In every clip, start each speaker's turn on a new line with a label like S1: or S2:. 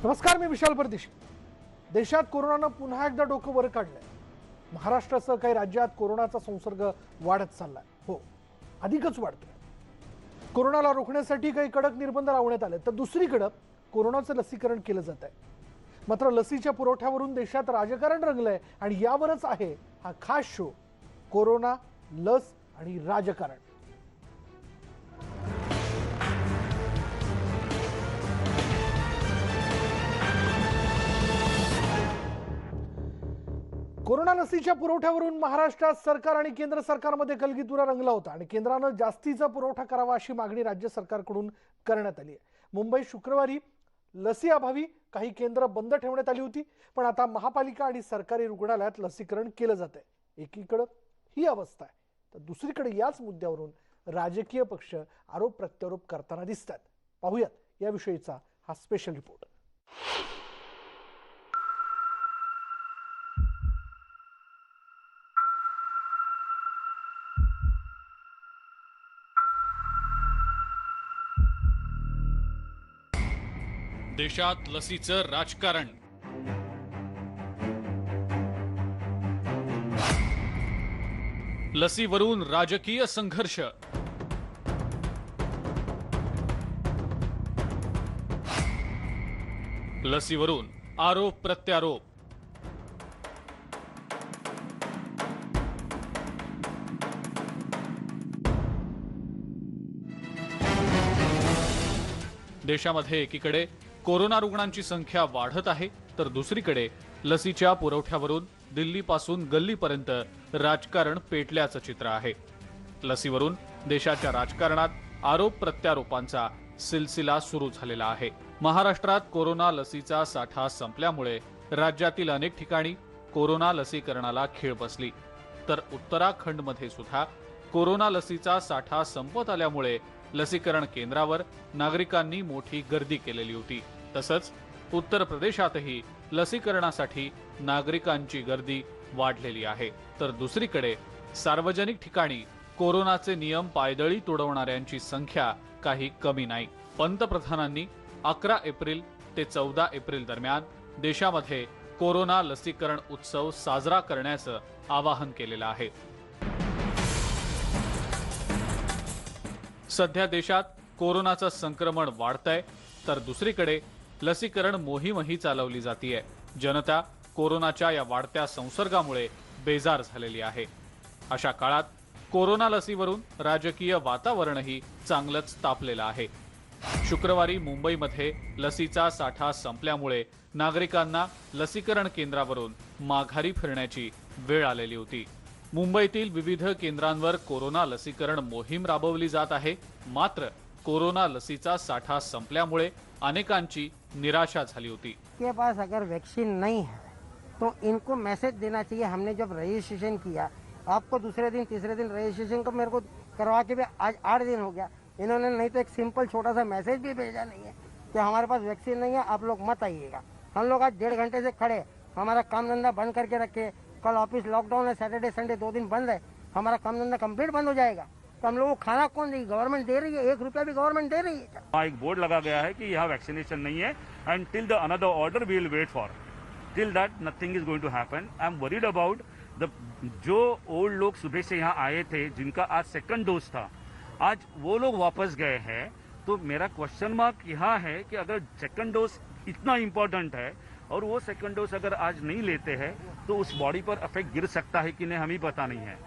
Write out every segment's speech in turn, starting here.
S1: नमस्कार, मी विशाल परदेशी। देशात कोरोनानं पुन्हा एकदा डोकं वर काढलंय। महाराष्ट्रासह काही राज्यात कोरोनाचा संसर्ग वाढत चाललाय। हो, अधिकच वाढतोय। कोरोनाला रोखण्यासाठी काही कडक निर्बंध लावण्यात आले, तर दुसरीकडे कोरोनाचं लसीकरण केलं जात आहे। मात्र लसीच्या पुरवठ्यावरून देशात राजकारण रंगलंय आणि यावरच आहे हा खास शो, कोरोना, लस आणि राजकारण। कोरोना लसीच्या पुरवठ्यावरून महाराष्ट्रात सरकार आणि केंद्र सरकारमध्ये कलगीतुरा रंगला होता आणि केंद्रानं जास्तीचा पुरवठा करावा अशी मागणी राज्य सरकारकडून करण्यात आली आहे। मुंबईत शुक्रवारी लसीअभावी काही केंद्र बंद ठेवण्यात आली होती, पण आता महापालिका आणि सरकारी रुग्णालयात लसीकरण केलं जात आहे। एकीकडे ही अवस्था आहे, तर दुसरीकडे याच मुद्द्यावरून राजकीय पक्ष आरोप प्रत्यारोप करताना दिसतात। पाहूयात याविषयीचा हा स्पेशल रिपोर्ट।
S2: देशात लसीचं राजकारण। लसीवरून राजकीय संघर्ष। लसीवरून आरोप प्रत्यारोप। देशामध्ये एकीकडे कोरोना रुग्णांची संख्या वाढत आहे, तर दुसरीकडे लसीच्या पुरवठ्यावरून दिल्लीपासून गल्लीपर्यंत राजकारण पेटल्याचं चित्र आहे। लसीवरून देशाच्या राजकारणात आरोप प्रत्यारोपांचा सिलसिला सुरू झालेला आहे। महाराष्ट्रात कोरोना लसीचा साठा संपल्यामुळे राज्यातील अनेक ठिकाणी कोरोना लसीकरणाला खीळ बसली, तर उत्तराखंडमध्ये सुद्धा कोरोना लसीचा साठा संपत आल्यामुळे लसीकरण केंद्रावर नागरिकांनी मोठी गर्दी केलेली होती। तसंच उत्तर प्रदेशातही लसीकरणासाठी नागरिकांची गर्दी वाढलेली आहे। तर दुसरीकडे सार्वजनिक ठिकाणी कोरोनाचे नियम पायदळी तुडवणाऱ्यांची संख्या काही कमी नाही। पंतप्रधानांनी 11 एप्रिल ते 14 एप्रिल दरम्यान देशामध्ये कोरोना लसीकरण उत्सव साजरा करण्याचं आवाहन केलेलं आहे। सध्या देशात कोरोनाचं संक्रमण वाढतंय, तर दुसरीकडे लसीकरण मोहीमही चालवली जातीये। जनता कोरोनाच्या या वाढत्या संसर्गामुळे बेजार झालेली आहे। अशा काळात कोरोना लसीवरून राजकीय वातावरणही चांगलंच तापलेलं आहे। शुक्रवारी मुंबईमध्ये लसीचा साठा संपल्यामुळे नागरिकांना लसीकरण केंद्रावरून माघारी फिरण्याची वेळ आलेली होती। मुंबईतील विविध केंद्रांवर कोरोना लसीकरण मोहीम राबवली जात आहे। मात्र कोरोना लसीचा साठा संपल्यामुळे अनेकांची निराशा झाली होती।
S3: के पास अगर वैक्सीन नहीं है तो इनको मैसेज देना चाहिए। हमने जब रजिस्ट्रेशन किया, आपको दूसरे दिन तीसरे दिन रजिस्ट्रेशन को मेरे को करवा के भी आज 8 दिन हो गया, इन्होंने नहीं तो एक सिंपल छोटा सा मैसेज भी भेजा नहीं है कि हमारे पास वैक्सीन नहीं है, आप लोग मत आइएगा। हम लोग आज 1.5 घंटे से खड़े, हमारा काम धंधा बंद करके रखे। कल ऑफिस लॉकडाउन है, सैटरडे संडे 2 दिन बंद है, हमारा काम धंधा कंप्लीट बंद हो जाएगा। तो हम लोगों को खाना कौन देगी? गवर्नमेंट दे रही है, 1 रुपया भी गवर्नमेंट दे रही है।
S4: वहाँ एक बोर्ड लगा गया है कि यहाँ वैक्सीनेशन नहीं है and till the another order we will wait for, till that nothing is going to happen. I am worried about the जो ओल्ड लोग सुबह से यहाँ आए थे, जिनका आज सेकंड डोज था, आज वो लोग वापस गए हैं। तो मेरा क्वेश्चन मार्क यहाँ है कि अगर सेकंड डोज इतना इम्पोर्टेंट है और वो सेकंड डोज अगर आज नहीं लेते हैं तो उस बॉडी पर इफेक्ट गिर सकता है कि नहीं, हमें पता नहीं है।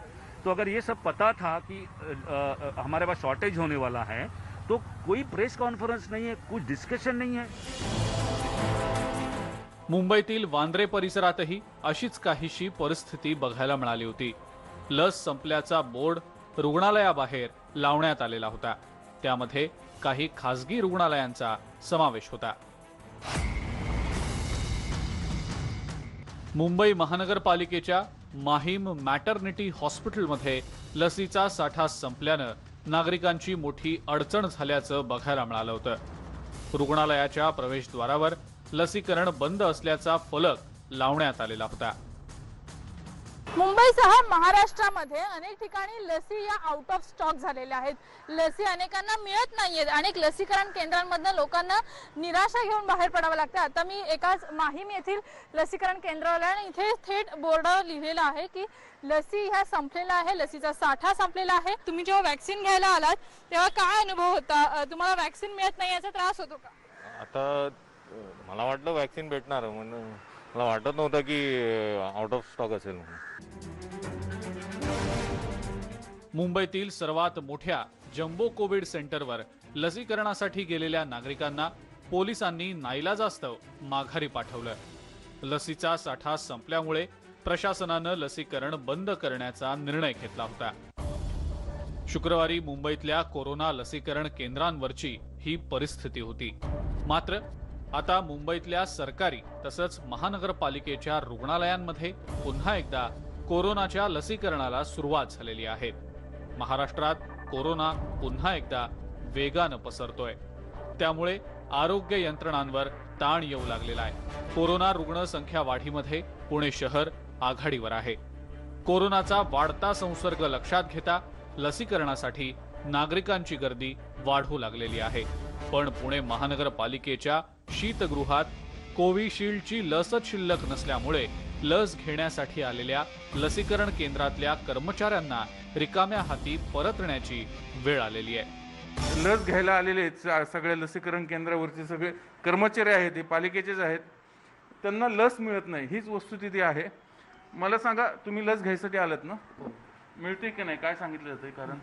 S4: तो अगर ये सब पता था कि हमारे पास शॉर्टेज होने वाला है, तो कोई प्रेस कॉन्फ्रेंस नहीं है, कुछ डिस्कशन नहीं है।
S2: मुंबईतील वांद्रे परिसरातही अशीच काहीशी परिस्थिती बघायला मिळाली होती। लस संपल्याचा बोर्ड रुग्णालयाबाहेर लावण्यात आलेला होता, त्यामध्ये काही खासगी रुग्णालयांचा समावेश होता। मुंबई महानगरपालिकेच्या माहीम मॅटर्निटी हॉस्पिटलमध्ये लसीचा साठा संपल्यानं नागरिकांची मोठी अडचण झाल्याचं बघायला मिळालं होतं। रुग्णालयाच्या प्रवेशद्वारावर लसीकरण बंद असल्याचा फलक लावण्यात आलेला होता।
S5: मुंबईसह महाराष्ट्रामध्ये अनेक ठिकाणी लसी या आउट ऑफ स्टॉक झालेल्या आहेत. लसी अनेकांना मिळत नाहीये. अनेक लसीकरण केंद्रांमधून लोकांना निराशा घेऊन बाहेर पडावं लागतं. आता मी एकाच माहीम येथील लसीकरण केंद्राला आणि इथे थेट बोर्ड लिहिलेला आहे की लसी ह्या संपलेला आहे, लसीचा साठा संपलेला आहे. तुम्ही जेव्हा वॅक्सिन घ्यायला आलात तेव्हा काय अनुभव होता? तुम्हाला वॅक्सिन मिळत नाही याचा त्रास होतो का?
S6: आता मला वाटलं वॅक्सिन भेटणार, म्हणून मला वाटत नव्हतं की आउट ऑफ स्टॉक असेल म्हणून.
S2: मुंबईतील सर्वात मोठ्या जम्बो कोविड सेंटरवर लसीकरणासाठी गेलेल्या नागरिकांना पोलिसांनी नाईलाजास्तव माघारी पाठवलं. लसीचा साठा संपल्यामुळे प्रशासनानं लसीकरण बंद करण्याचा निर्णय घेतला होता. शुक्रवारी मुंबईतल्या कोरोना लसीकरण केंद्रांवरची ही परिस्थिती होती. मात्र आता मुंबईतल्या सरकारी तसंच महानगरपालिकेच्या रुग्णालयांमध्ये पुन्हा एकदा कोरोनाच्या लसीकरणाला सुरुवात झालेली आहे. महाराष्ट्रात कोरोना पुन्हा एकदा वेगानं पसरतोय. त्यामुळे आरोग्य यंत्रणांवर ताण येऊ लागलेला आहे. कोरोना रुग्ण संख्या वाढीमध्ये पुणे शहर आघाडीवर आहे. कोरोनाचा वाढता संसर्ग लक्षात घेता लसीकरणासाठी नागरिकांची गर्दी वाढू लागलेली आहे. पण पुणे महानगरपालिकेच्या शीतगृहात कोविशिल्डची लसच शिल्लक नसल्यामुळे लस घेण्यासाठी आलेल्या लसीकरण केंद्रातल्या कर्मचाऱ्यांना रिकाम्या हाती परतण्याची वेळ आलेली आहे.
S7: लस घ्यायला आलेले सगळे लसीकरण केंद्रावरचे सगळे कर्मचारी आहेत, ते पालिकेचेच आहेत. त्यांना लस मिळत नाही, हीच वस्तुस्थिती आहे. मला सांगा, तुम्ही लस घ्यायसाठी आलात ना? मिळते की नाही, काय सांगितलं जातं? कारण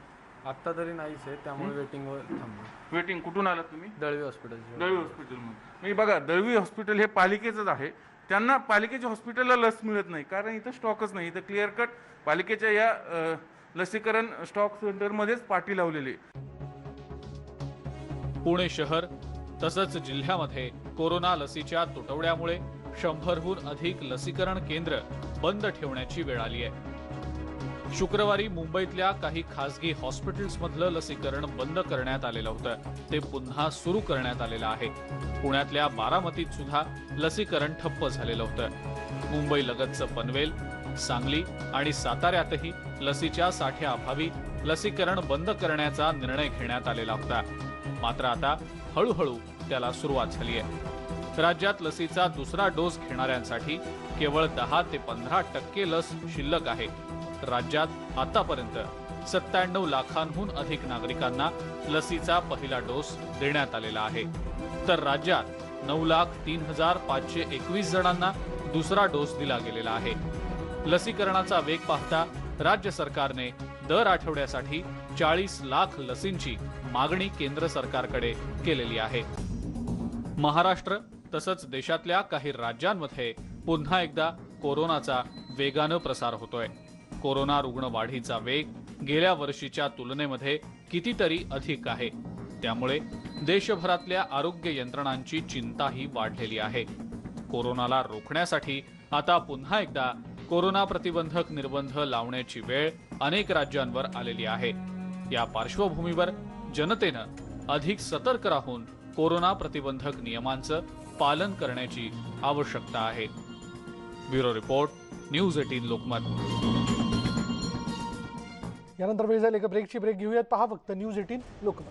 S8: आत्ता तरी नाहीच आहे, त्यामुळे वेटिंगवर थांबलो.
S7: वेटिंग कुठून आलात तुम्ही?
S8: दळवी हॉस्पिटल.
S7: दळवी हॉस्पिटलमध्ये. मी बघा, दळवी हॉस्पिटल हे पालिकेचंच आहे. त्यांना पालिकेच्या हॉस्पिटलला लस मिळत नाही, कारण इथं स्टॉकच नाही. इथं क्लिअर कट पालिकेच्या या लसीकरण स्टॉक सेंटरमध्येच पाटी लावलेली.
S2: पुणे शहर तसंच जिल्ह्यामध्ये कोरोना लसीच्या तुटवड्यामुळे 100हून अधिक लसीकरण केंद्र बंद ठेवण्याची वेळ आली आहे. शुक्रवारी मुंबईतल्या काही खासगी हॉस्पिटल्समधलं लसीकरण बंद करण्यात आलेलं होतं. ते पुन्हा सुरू करण्यात आलेलं आहे. पुण्यातल्या बारामतीत सुद्धा लसीकरण ठप्प झालेलं होतं. मुंबईलगतचं पनवेल, सांगली आणि साताऱ्यातही लसीच्या साठ्याअभावी लसीकरण बंद करण्याचा निर्णय घेण्यात आलेला होता. मात्र आता हळूहळू त्याला सुरुवात झाली आहे. राज्यात लसीचा दुसरा डोस घेणाऱ्यांसाठी केवळ 10 ते 15% लस शिल्लक आहे. राज्यात आतापर्यंत 97 लाखांहून अधिक नागरिकांना लसीचा पहिला डोस देण्यात आलेला आहे. तर राज्यात 9,03,521 जणांना दुसरा डोस दिला गेलेला आहे. लसीकरणाचा वेग पाहता राज्य सरकारने दर आठवड्यासाठी 40 लाख लसींची मागणी केंद्र सरकारकडे केलेली आहे. महाराष्ट्र तसंच देशातल्या काही राज्यांमध्ये पुन्हा एकदा कोरोनाचा वेगानं प्रसार होतोय. कोरोना रुग्ण वाढीचा वेग गेल्या वर्षीच्या तुलनेमध्ये कितीतरी अधिक आहे. त्यामुळे देशभरातल्या आरोग्य यंत्रणांची चिंताही वाढलेली आहे. कोरोनाला रोखण्यासाठी आता पुन्हा एकदा कोरोना प्रतिबंधक निर्बंध लावण्याची वेळ अनेक राज्यांवर आलेली आहे. या पार्श्वभूमीवर जनतेनं अधिक सतर्क राहून कोरोना प्रतिबंधक नियमांचं पालन करण्याची आवश्यकता आहे. Bureau report, news 18 Lokmat.
S1: यानंतर वेळ झाली एका ब्रेकची. ब्रेक घेऊयात. पहा फक्त न्यूज 18 लोकमत.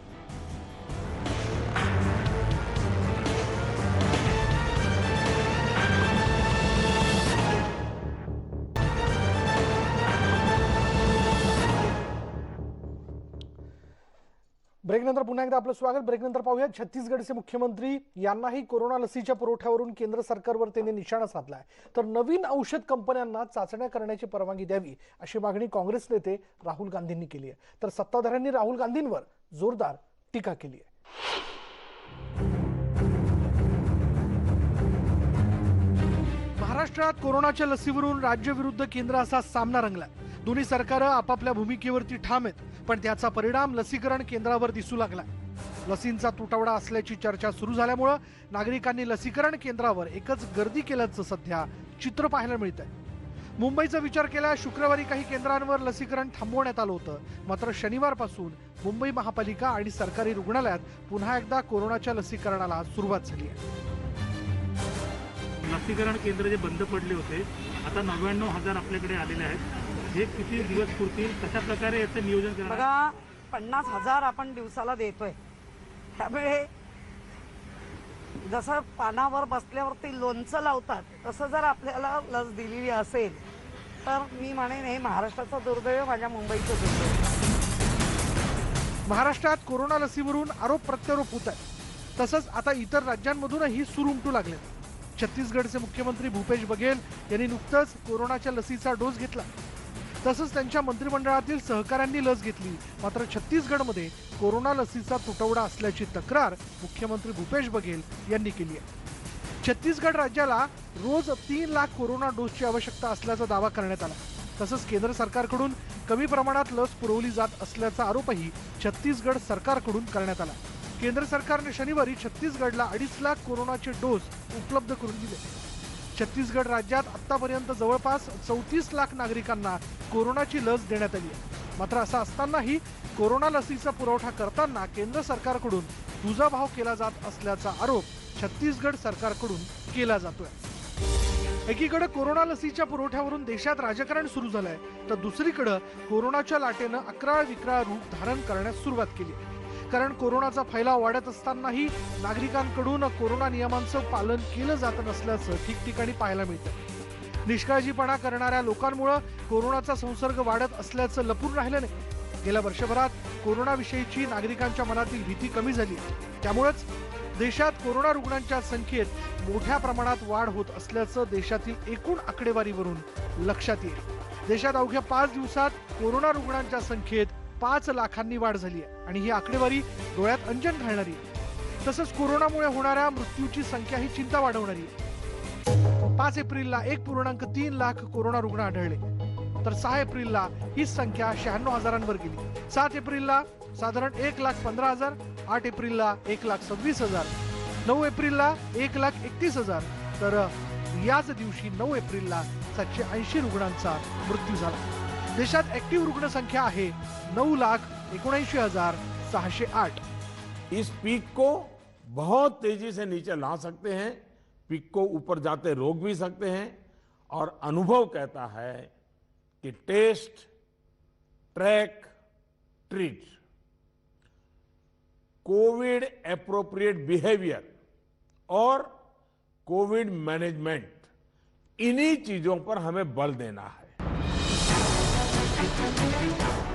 S1: ब्रेकनंतर पुन्हा एकदा आपलं स्वागत. ब्रेकनंतर पाहूया, छत्तीसगडचे मुख्यमंत्री यांनाही कोरोना लसीच्या पुरवठ्यावरून केंद्र सरकारवर त्यांनी निशाणा साधलाय. तर नवीन औषध कंपन्यांना चाचण्या करण्याची परवानगी द्यावी अशी मागणी काँग्रेस नेते राहुल गांधींनी केली आहे. तर सत्ताधाऱ्यांनी राहुल गांधींवर जोरदार टीका केली आहे. महाराष्ट्रात कोरोनाच्या लसीवरून राज्य विरुद्ध केंद्र असा सामना रंगला. दोन्ही सरकारं आपापल्या भूमिकेवरती ठाम आहेत, पण त्याचा परिणाम लसीकरण केंद्रावर दिसू लागला. लसींचा तुटवडा असल्याची चर्चा सुरू झाल्यामुळे नागरिकांनी लसीकरण केंद्रावर एकच गर्दी केल्याचं सध्या चित्र पाहायला मिळतंय. मुंबईचा विचार केला शुक्रवारी काही केंद्रांवर लसीकरण थांबवण्यात आलं होतं. मात्र शनिवारपासून मुंबई महापालिका आणि सरकारी रुग्णालयात पुन्हा एकदा कोरोनाच्या लसीकरणाला सुरुवात झाली आहे.
S4: लसीकरण केंद्र जे बंद पडले होते आता 99,000 आपल्याकडे आलेले आहेत, हे किती दिवस पुरतील, कशा प्रकारे याचं नियोजन करणार?
S9: बघा 50,000 आपण दिवसाला देतोय, त्यामुळे जसं पानावर बसल्यावरती लोणचं लावतात तसं जर आपल्याला लस दिलेली असेल तर मी म्हणेन हे महाराष्ट्राचं दुर्दैव, माझ्या मुंबईचं दुर्दैव.
S1: महाराष्ट्रात कोरोना लसीवरून आरोप प्रत्यारोप होत आहेत. तसंच आता इतर राज्यांमधूनही सूर उमटू लागले. छत्तीसगडचे मुख्यमंत्री भूपेश बघेल यांनी नुकतंच कोरोनाच्या लसीचा डोस घेतला. तसंच त्यांच्या मंत्रिमंडळातील सहकाऱ्यांनी लस घेतली. मात्र छत्तीसगडमध्ये कोरोना लसीचा तुटवडा असल्याची तक्रार मुख्यमंत्री भूपेश बघेल यांनी केली आहे. छत्तीसगड राज्याला रोज 3 लाख कोरोना डोसची आवश्यकता असल्याचा दावा करण्यात आला. तसंच केंद्र सरकारकडून कमी प्रमाणात लस पुरवली जात असल्याचा आरोपही छत्तीसगड सरकारकडून करण्यात आला. केंद्र सरकारने शनिवारी छत्तीसगडला 2.5 लाख कोरोनाचे डोस उपलब्ध करून दिले. छत्तीसगड राज्यात आतापर्यंत जवळपास 34 लाख नागरिकांना कोरोनाची लस देण्यात आली आहे. मात्र असं असतानाही कोरोना लसीचा पुरवठा करताना केंद्र सरकारकडून दुजाभाव केला जात असल्याचा आरोप छत्तीसगड सरकारकडून केला जातोय. एकीकडे कोरोना लसीच्या पुरवठ्यावरून देशात राजकारण सुरू झालंय, तर दुसरीकडे कोरोनाच्या लाटेनं अक्राळ विक्राळ रूप धारण करण्यास सुरुवात केली. कारण कोरोनाचा फैलाव वाढत असतानाही नागरिकांकडून कोरोना नियमांचं पालन केलं जात नसल्याचं ठिकठिकाणी पाहायला मिळतं. निष्काळजीपणा करणाऱ्या लोकांमुळे कोरोनाचा संसर्ग वाढत असल्याचं लपून राहिलं नाही. गेल्या वर्षभरात कोरोनाविषयीची नागरिकांच्या मनातील भीती कमी झाली. त्यामुळेच देशात कोरोना रुग्णांच्या संख्येत मोठ्या प्रमाणात वाढ होत असल्याचं देशातील एकूण आकडेवारीवरून लक्षात येईल. देशात अवघ्या 5 दिवसात कोरोना रुग्णांच्या संख्येत 5 लाखांनी वाढ झाली आहे आणि ही आकडेवारी डोळ्यात अंजन घालणारी आहे. तसंच कोरोनामुळे होणाऱ्या मृत्यूची संख्या ही चिंता वाढवणारी आहे. 5 एप्रिलला 1.3 लाख कोरोना रुग्ण आढळले, तर 6 एप्रिलला ही संख्या 96,000 गेली. 7 एप्रिलला साधारण 1,15,000, 8 एप्रिलला 1,26,000, 9 एप्रिलला 1,31,000, तर याच दिवशी 9 एप्रिलला 780 रुग्णांचा मृत्यू झाला. देशात ऍक्टिव्ह रुग्ण संख्या आहे 9,79,608.
S10: इस पीक को बहुत तेजी से नीचे ला सकते हैं, पीक को ऊपर जाते रोक भी सकते हैं, और अनुभव कहता है कि test, track, treat, covid appropriate behaviour और कोविड मैनेजमेंट, इन्हीं चीजों पर हमें बल देना है.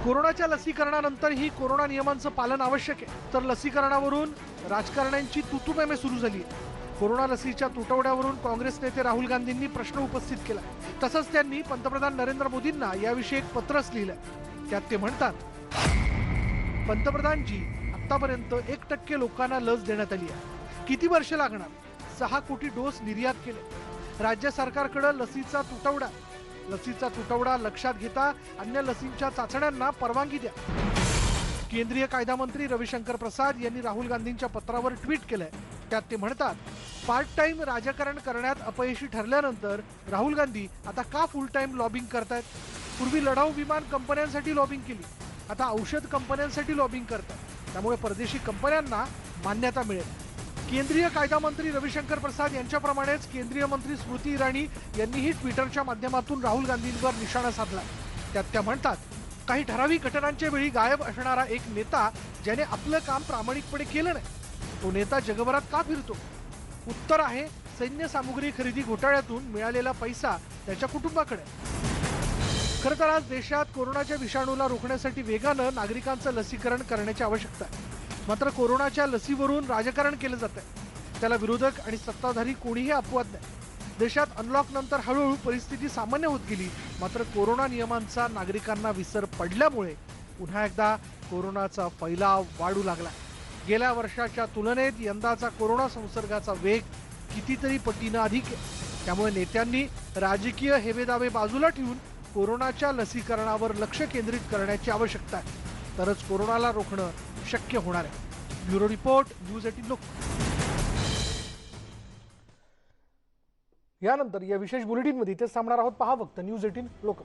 S1: कोरोनाच्या लसीकरणानंतरही कोरोना नियमांचं पालन आवश्यक आहे, तर लसीकरणावरून राजकारण्यांची तुतुमेमे सुरू झाली आहे. कोरोना लसीच्या तुटवड्यावरून काँग्रेस नेते राहुल गांधींनी प्रश्न उपस्थित केला. तसंच त्यांनी पंतप्रधान नरेंद्र मोदींना याविषयी एक पत्रच लिहिलं. त्यात ते म्हणतात, पंतप्रधानजी, आतापर्यंत 1% लोकांना लस देण्यात आली आहे. किती वर्ष लागणार? 6 कोटी डोस निर्यात केले. राज्य सरकारकडे लसीचा तुटवडा लक्षात घेता अन्य लसींच्या चाचण्यांना परवानगी द्या. केंद्रीय कायदा मंत्री रविशंकर प्रसाद यांनी राहुल गांधींच्या पत्रावर ट्विट केलंय. त्यात ते म्हणतात, पार्ट टाइम राजकारण करण्यात अपयशी ठरल्यानंतर राहुल गांधी आता का फुल टाइम लॉबिंग करतायत? पूर्वी लढाऊ विमान कंपन्यांसाठी लॉबिंग केली, आता औषध कंपन्यांसाठी लॉबिंग करतात. त्यामुळे परदेशी कंपन्यांना मान्यता मिळेल. केंद्रीय कायदा मंत्री रविशंकर प्रसाद यांच्याप्रमाणेच केंद्रीय मंत्री स्मृती इराणी यांनीही ट्विटरच्या माध्यमातून राहुल गांधींवर निशाणा साधला. त्यात त्या म्हणतात, काही ठराविक घटनांच्या वेळी गायब असणारा एक नेता ज्याने आपलं काम प्रामाणिकपणे केलं नाही, तो नेता जगभरात का फिरतो? उत्तर आहे, सैन्य सामुग्री खरेदी घोटाळ्यातून मिळालेला पैसा त्याच्या कुटुंबाकडे. खरं तर आज देशात कोरोनाच्या विषाणूला रोखण्यासाठी वेगानं नागरिकांचं लसीकरण करण्याची आवश्यकता आहे. मात्र कोरोनाच्या लसीवरून राजकारण केलं जात आहे. त्याला विरोधक आणि सत्ताधारी कोणीही अपवाद नाही. देशात अनलॉक नंतर हळूहळू परिस्थिती सामान्य होत गेली. मात्र कोरोना नियमांचा नागरिकांना विसर पडल्यामुळे पुन्हा एकदा कोरोनाचा फैलाव वाढू लागला. गेल्या वर्षाच्या तुलनेत यंदाचा कोरोना संसर्गाचा वेग कितीतरी पटीनं अधिक आहे. त्यामुळे नेत्यांनी राजकीय हेवेदावे बाजूला ठेवून कोरोनाच्या लसीकरणावर लक्ष केंद्रित करण्याची आवश्यकता आहे. तरच कोरोनाला रोखणं शक्य होणार आहे. ब्युरो रिपोर्ट, न्यूज 18 लोक. यानंतर या विशेष बुलेटिनमध्ये इथेच थांबणार आहोत. पहा फक्त न्यूज 18 लोक.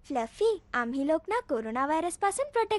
S11: फ्लफी आम्ही लोक ना कोरोना व्हायरस पासून प्रोटेक्ट